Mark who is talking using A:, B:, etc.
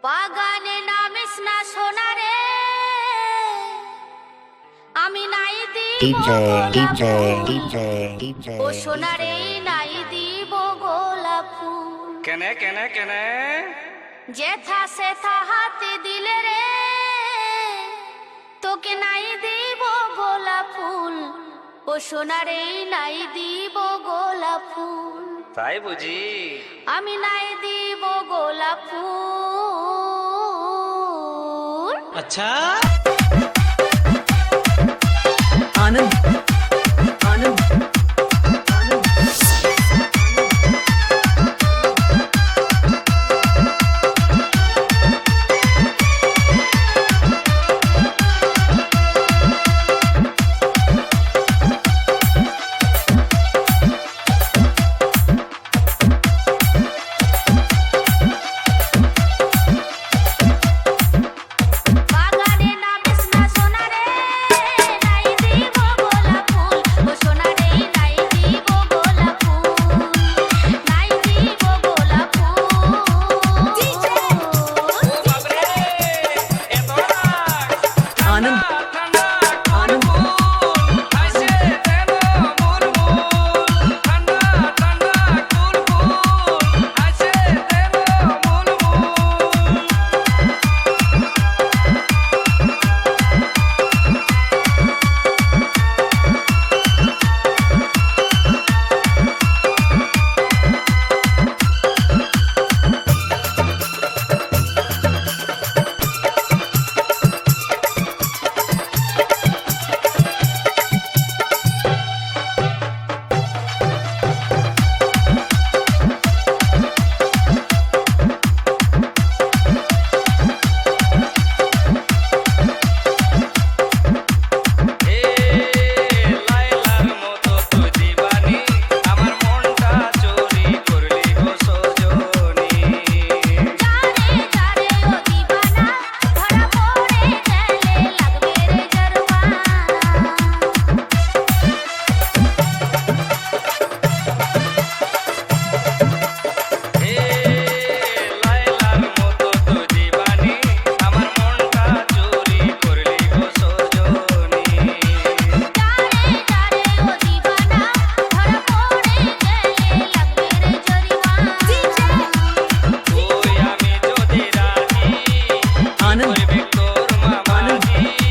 A: বাগানে নামিস না সোনা রে, আমি নাই দিব ও সোনা রে, নাই দিব গোলাপ ফুল।
B: কেনে কেনে কেনে
A: যেথা সেথা হাতে দিলে রে, তোকে নাই দিব গোলাপ ফুল। ও সোনা রে, নাই দিব গোলাপ ফুল।
B: তাই বুঝি
A: আমি নাই দিব গোলাপ ফুল।
C: अच्छा आनंद